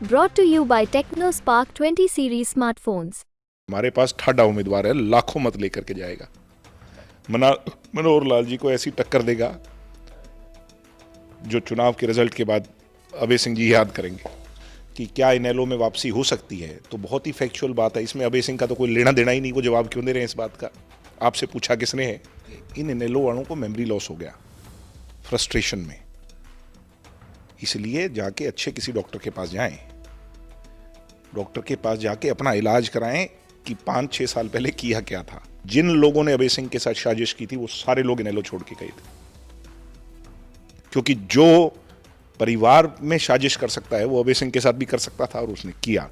Brought to you by TechnoSpark 20 series smartphones. हमारे पास ठाडा उम्मीदवार है, लाखों मत लेकर के जाएगा। मनोहर लाल जी को ऐसी टक्कर देगा जो चुनाव के रिजल्ट के बाद अभय सिंह जी याद करेंगे कि क्या इनेलो में वापसी हो सकती है। तो बहुत ही फैक्चुअल बात है, इसमें अभय सिंह का तो कोई लेना देना ही नहीं। वो जवाब क्यों दे रहे हैं इस बात का? आपसे पूछा किसने है? इन इनेलो वालों को मेमोरी लॉस हो गया फ्रस्ट्रेशन में, इसलिए जाके अच्छे किसी डॉक्टर के पास जाएं, डॉक्टर के पास जाके अपना इलाज कराएं कि 5-6 साल पहले किया क्या था। जिन लोगों ने अभय सिंह के साथ साजिश की थी वो सारे लोग इनेलो छोड़ के गए थे, क्योंकि जो परिवार में साजिश कर सकता है वो अभय सिंह के साथ भी कर सकता था और उसने किया।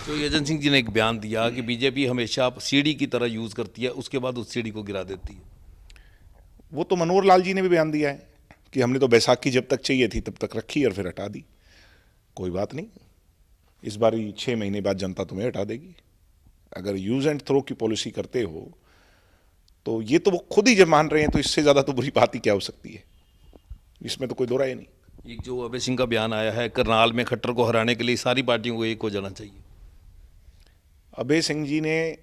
तो यजन सिंह जी ने एक बयान दिया कि बीजेपी हमेशा सीढ़ी की तरह यूज करती है, उसके बाद उस सीढ़ी को गिरा देती है। वो तो मनोहर लाल जी ने भी बयान दिया है कि हमने तो बैसाखी जब तक चाहिए थी तब तक रखी और फिर हटा दी। कोई बात नहीं, इस बार 6 महीने बाद जनता तुम्हें हटा देगी। अगर यूज एंड थ्रो की पॉलिसी करते हो तो ये तो वो खुद ही जब मान रहे हैं, तो इससे ज़्यादा तो बुरी बात ही क्या हो सकती है? इसमें तो कोई दो राय नहीं। एक जो अभय सिंह का बयान आया है, करनाल में खट्टर को हराने के लिए सारी पार्टियों को एक हो जाना चाहिए। अभय सिंह जी ने,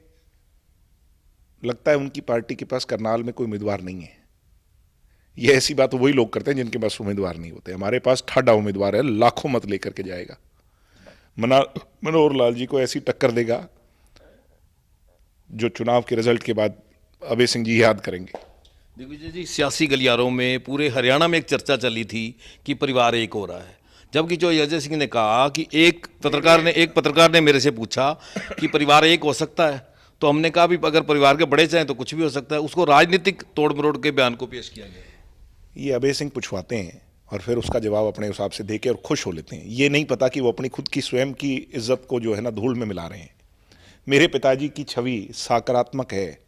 लगता है उनकी पार्टी के पास करनाल में कोई उम्मीदवार नहीं है। ये ऐसी बात वही लोग करते हैं जिनके पास उम्मीदवार नहीं होते। हमारे पास ठाडा उम्मीदवार है, लाखों मत लेकर के जाएगा। मनोहर लाल जी को ऐसी टक्कर देगा जो चुनाव के रिजल्ट के बाद अभय सिंह जी याद करेंगे। दिग्विजय जी, सियासी गलियारों में पूरे हरियाणा में एक चर्चा चली थी कि परिवार एक हो रहा है, जबकि जो अजय सिंह ने कहा कि एक पत्रकार ने मेरे से पूछा कि परिवार एक हो सकता है, तो हमने कहा भी अगर परिवार के बड़े चाहें तो कुछ भी हो सकता है। उसको राजनीतिक तोड़ मरोड़ के बयान को पेश किया गया। ये अभय सिंह पूछवाते हैं और फिर उसका जवाब अपने हिसाब से देके और खुश हो लेते हैं। ये नहीं पता कि वो अपनी खुद की स्वयं की इज्जत को जो है ना धूल में मिला रहे हैं। मेरे पिताजी की छवि सकारात्मक है,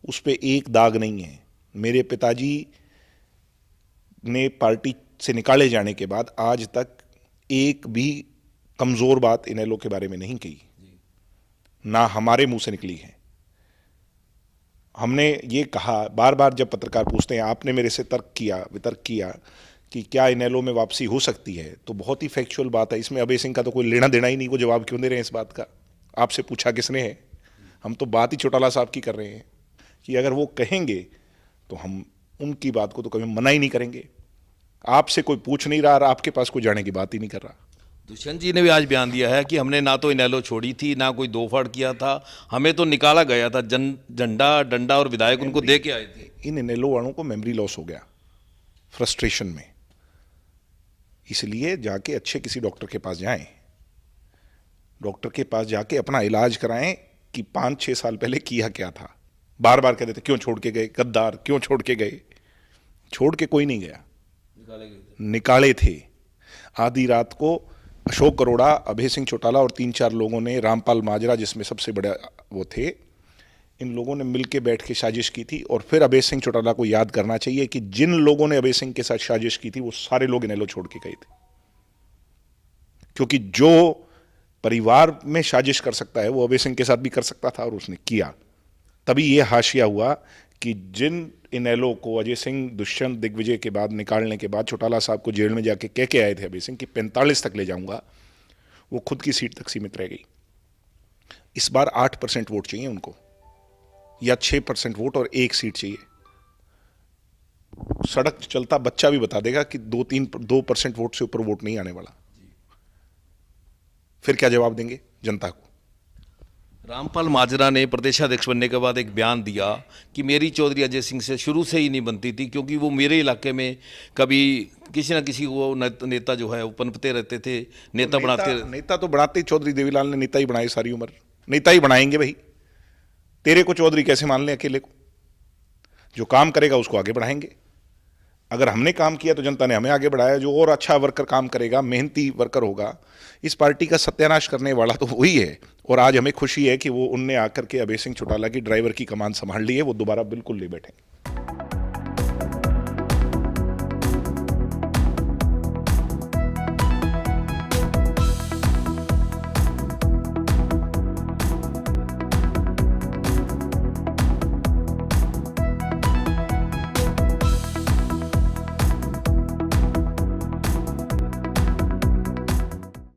उस पर एक दाग नहीं है। मेरे पिताजी ने पार्टी से निकाले जाने के बाद आज तक एक भी कमज़ोर बात इनेलो के बारे में नहीं कही, ना हमारे मुंह से निकली है। हमने ये कहा बार बार, जब पत्रकार पूछते हैं आपने मेरे से वितर्क किया कि क्या इनेलो में वापसी हो सकती है, तो बहुत ही फैक्चुअल बात है, इसमें अभय सिंह का तो कोई लेना देना ही नहीं। वो जवाब क्यों दे रहे हैं इस बात का? आपसे पूछा किसने है? हम तो बात ही चौटाला साहब की कर रहे हैं कि अगर वो कहेंगे तो हम उनकी बात को तो कभी मना ही नहीं करेंगे। आपसे कोई पूछ नहीं रहा और आपके पास कोई जाने की बात ही नहीं कर रहा। दुष्यंत जी ने भी आज बयान दिया है कि हमने ना तो इनेलो छोड़ी थी, ना कोई दो फाड़ किया था, हमें तो निकाला गया था। झंडा डंडा और विधायक उनको दे के आए थे। इन इनेलो वालों को मेमोरी लॉस हो गया फ्रस्ट्रेशन में, इसलिए जाके अच्छे किसी डॉक्टर के पास जाएं, डॉक्टर के पास जाके अपना इलाज कराएं कि 5-6 साल पहले किया क्या था। बार बार कहते थे क्यों छोड़ के गए, गद्दार क्यों छोड़ के गए। छोड़ के कोई नहीं गया, निकाले थे। आधी रात को अशोक अरोड़ा, अभय सिंह चौटाला और 3-4 लोगों ने, रामपाल माजरा जिसमें सबसे बड़ा वो थे, इन लोगों ने मिलकर बैठ के साजिश की थी। और फिर अभय सिंह चौटाला को याद करना चाहिए कि जिन लोगों ने अभय सिंह के साथ साजिश की थी वो सारे लोग इनेलो छोड़ के गए थे, क्योंकि जो परिवार में साजिश कर सकता है वो अभय सिंह के साथ भी कर सकता था और उसने किया। तभी ये हाशिया हुआ कि जिन इनेलो को अजय सिंह, दुष्यंत, दिग्विजय के बाद निकालने के बाद चौटाला साहब को जेल में जाके कह के आए थे अभय सिंह कि 45 तक ले जाऊंगा, वो खुद की सीट तक सीमित रह गई। इस बार 8% वोट चाहिए उनको, या 6% वोट और 1 सीट चाहिए। सड़क चलता बच्चा भी बता देगा कि 2% वोट से ऊपर वोट नहीं आने वाला। फिर क्या जवाब देंगे जनता को? रामपाल माजरा ने प्रदेशाध्यक्ष बनने के बाद एक बयान दिया कि मेरी चौधरी अजय सिंह से शुरू से ही नहीं बनती थी, क्योंकि वो मेरे इलाके में कभी किसी ना किसी को नेता जो है वो पनपते रहते थे, नेता तो बढ़ाते ही चौधरी देवीलाल ने नेता ही बनाए सारी उम्र। नेता ही बनाएंगे भाई, तेरे को चौधरी कैसे मान लें अकेले को? जो काम करेगा उसको आगे बढ़ाएंगे। अगर हमने काम किया तो जनता ने हमें आगे बढ़ाया। जो और अच्छा वर्कर काम करेगा, मेहनती वर्कर होगा, इस पार्टी का सत्यानाश करने वाला तो वही है। और आज हमें खुशी है कि वो उनने आकर के अभय सिंह चौटाला की ड्राइवर की कमान संभाल ली है, वो दोबारा बिल्कुल ले बैठेंगे।